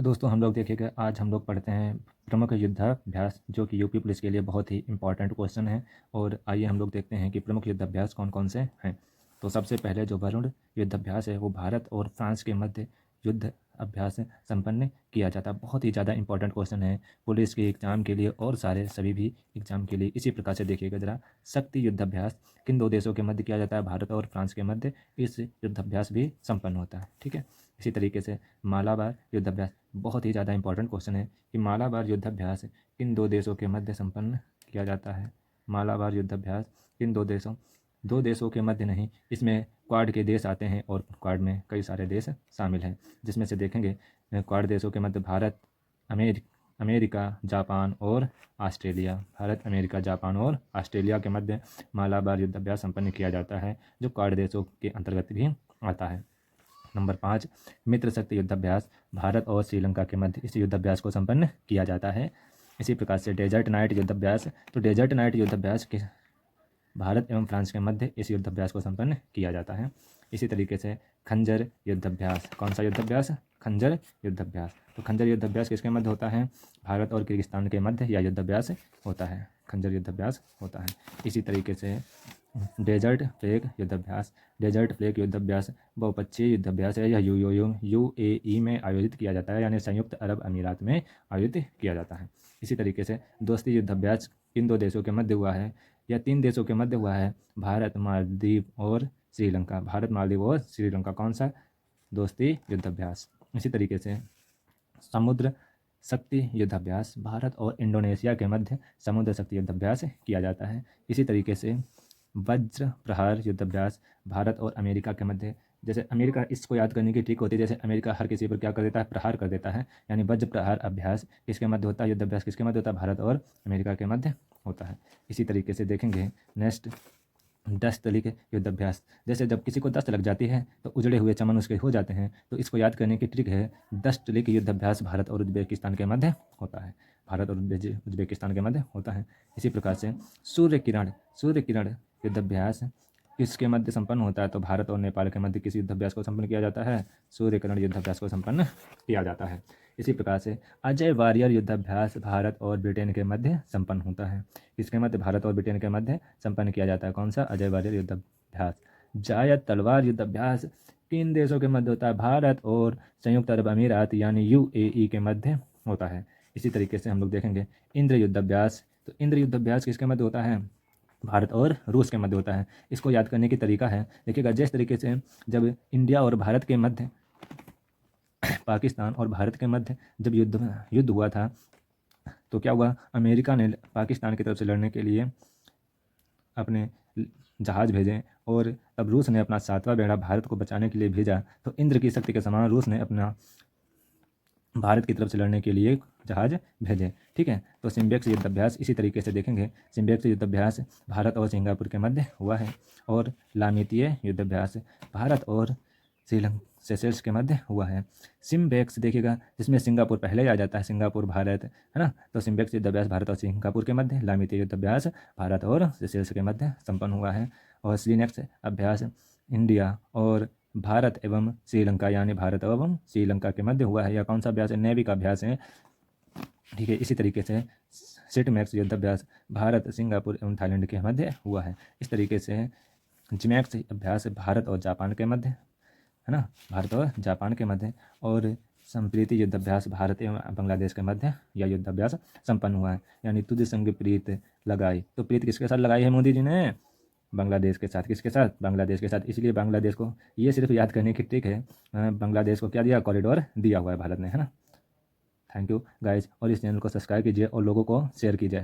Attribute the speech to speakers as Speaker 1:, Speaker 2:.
Speaker 1: तो दोस्तों हम लोग देखिएगा, आज हम लोग पढ़ते हैं प्रमुख युद्धाभ्यास, जो कि यूपी पुलिस के लिए बहुत ही इंपॉर्टेंट क्वेश्चन है। और आइए हम लोग देखते हैं कि प्रमुख युद्धाभ्यास कौन कौन से हैं। तो सबसे पहले जो वरुण युद्धाभ्यास है वो भारत और फ्रांस के मध्य युद्ध अभ्यास संपन्न किया जाता है। बहुत ही ज़्यादा इंपॉर्टेंट क्वेश्चन है पुलिस के एग्जाम के लिए और सारे सभी भी एग्जाम के लिए। इसी प्रकार से देखिएगा ज़रा, शक्ति युद्धाभ्यास किन दो देशों के मध्य किया जाता है? भारत और फ्रांस के मध्य इस युद्धाभ्यास भी संपन्न होता है। ठीक है। इसी तरीके से मालाबार युद्धाभ्यास, बहुत ही ज़्यादा इंपॉर्टेंट क्वेश्चन है कि मालाबार युद्धाभ्यास किन दो देशों के मध्य संपन्न किया जाता है? मालाबार युद्धाभ्यास किन दो देशों के मध्य नहीं, इसमें क्वाड के देश आते हैं और क्वाड में कई सारे देश शामिल हैं, जिसमें से देखेंगे क्वाड देशों के मध्य भारत, अमेरिका, जापान और ऑस्ट्रेलिया। भारत, अमेरिका, जापान और ऑस्ट्रेलिया के मध्य मालाबार युद्धाभ्यास संपन्न किया जाता है, जो क्वाड देशों के अंतर्गत भी आता है। नंबर 5, मित्र शक्ति युद्धाभ्यास भारत और श्रीलंका के मध्य इस युद्धाभ्यास को संपन्न किया जाता है। इसी प्रकार से डेजर्ट नाइट युद्धाभ्यास, तो डेजर्ट नाइट युद्धाभ्यास के भारत एवं फ्रांस के मध्य इस युद्धाभ्यास को संपन्न किया जाता है। इसी तरीके से खंजर युद्धाभ्यास, कौन सा युद्धाभ्यास? खंजर युद्धाभ्यास। तो खंजर युद्धाभ्यास किसके मध्य होता है? भारत और किर्गिस्तान के मध्य यह युद्धाभ्यास होता है, खंजर युद्धाभ्यास होता है। इसी तरीके से डेजर्ट फ्लैग युद्धाभ्यास, डेजर्ट फ्लैग युद्धाभ्यास बहुपक्षीय युद्धाभ्यास है। यह यूएई में आयोजित किया जाता है, यानी संयुक्त अरब अमीरात में आयोजित किया जाता है। इसी तरीके से दोस्ती युद्धाभ्यास किन दो देशों के मध्य हुआ है? यह 3 देशों के मध्य हुआ है, भारत, मालदीव और श्रीलंका। भारत, मालदीव और श्रीलंका। कौन सा? दोस्ती युद्धाभ्यास। इसी तरीके से समुद्र शक्ति युद्धाभ्यास, भारत और इंडोनेशिया के मध्य समुद्र शक्ति युद्धाभ्यास किया जाता है। इसी तरीके से वज्र प्रहार युद्धाभ्यास, भारत और अमेरिका के मध्य, जैसे अमेरिका, इसको याद करने की ट्रिक होती है, जैसे अमेरिका हर किसी पर क्या कर देता है? प्रहार कर देता है, यानी वज्र प्रहार अभ्यास किसके मध्य होता है? युद्धाभ्यास किसके मध्य होता है? भारत और अमेरिका के मध्य होता है। इसी तरीके से देखेंगे नेक्स्ट, दस्तलिक युद्धाभ्यास, जैसे जब किसी को दस्त लग जाती है तो उजड़े हुए चमन उसके हो जाते हैं, तो इसको याद करने की ट्रिक है, दस्तलिक युद्धाभ्यास भारत और उज्बेकिस्तान के मध्य होता है, भारत और उज्बेकिस्तान के मध्य होता है। इसी प्रकार से सूर्य किरण युद्धाभ्यास किसके मध्य संपन्न होता है? तो भारत और नेपाल के मध्य किस युद्धाभ्यास को संपन्न किया जाता है? सूर्य किरण युद्धाभ्यास को संपन्न किया जाता है। इसी प्रकार से अजय वारियर युद्धाभ्यास भारत और ब्रिटेन के मध्य संपन्न होता है। किसके मध्य? भारत और ब्रिटेन के मध्य संपन्न किया जाता है। कौन सा? अजय वारियर युद्धाभ्यास। जायद तलवार युद्धाभ्यास किन देशों के मध्य होता है? भारत और संयुक्त अरब अमीरात यानी यूएई के मध्य होता है। इसी तरीके से हम लोग देखेंगे इंद्र युद्धाभ्यास, तो इंद्र युद्धाभ्यास किसके मध्य होता है? भारत और रूस के मध्य होता है। इसको याद करने की तरीका है, देखिएगा, जिस तरीके से जब इंडिया और भारत के मध्य, पाकिस्तान और भारत के मध्य जब युद्ध हुआ था, तो क्या हुआ? अमेरिका ने पाकिस्तान की तरफ से लड़ने के लिए अपने जहाज़ भेजे और तब रूस ने अपना 7वां बेड़ा भारत को बचाने के लिए भेजा। तो इंद्र की शक्ति के समान रूस ने अपना भारत की तरफ से लड़ने के लिए जहाज भेजे। ठीक है। तो सिम्बेक्स युद्धाभ्यास इसी तरीके से देखेंगे, सिम्बेक्स युद्धाभ्यास भारत और सिंगापुर के मध्य हुआ है। और लामितीय युद्धाभ्यास भारत और श्रीलंका सेशेल्स के मध्य हुआ है। सिम्बेक्स देखिएगा, जिसमें सिंगापुर पहले आ जाता है, सिंगापुर भारत, है ना। तो सिम्बेक्स युद्धाभ्यास भारत और सिंगापुर के मध्य, लामितीय युद्धाभ्यास भारत और सेशेल्स के मध्य संपन्न हुआ है। और श्रीनेक्स अभ्यास इंडिया और भारत एवं श्रीलंका यानी भारत एवं श्रीलंका के मध्य हुआ है। यह कौन सा अभ्यास है? नेवी का अभ्यास है। ठीक है। इसी तरीके से सिटमैक्स युद्धाभ्यास भारत, सिंगापुर एवं थाईलैंड के मध्य हुआ है। इस तरीके से जिमैक्स अभ्यास भारत और जापान के मध्य, है ना, भारत और जापान के मध्य। और संप्रीति युद्धाभ्यास भारत एवं बांग्लादेश के मध्य यह युद्धाभ्यास संपन्न हुआ है। यानी तुझ संग प्रीत लगाई, तो प्रीत किसके साथ लगाई है मोदी जी ने? बांग्लादेश के साथ। किसके साथ? बांग्लादेश के साथ। इसलिए बांग्लादेश को, ये सिर्फ याद करने की ट्रिक है, बांग्लादेश को क्या दिया? कॉरिडोर दिया हुआ है भारत ने, है ना। थैंक यू गाइज, और इस चैनल को सब्सक्राइब कीजिए और लोगों को शेयर कीजिए।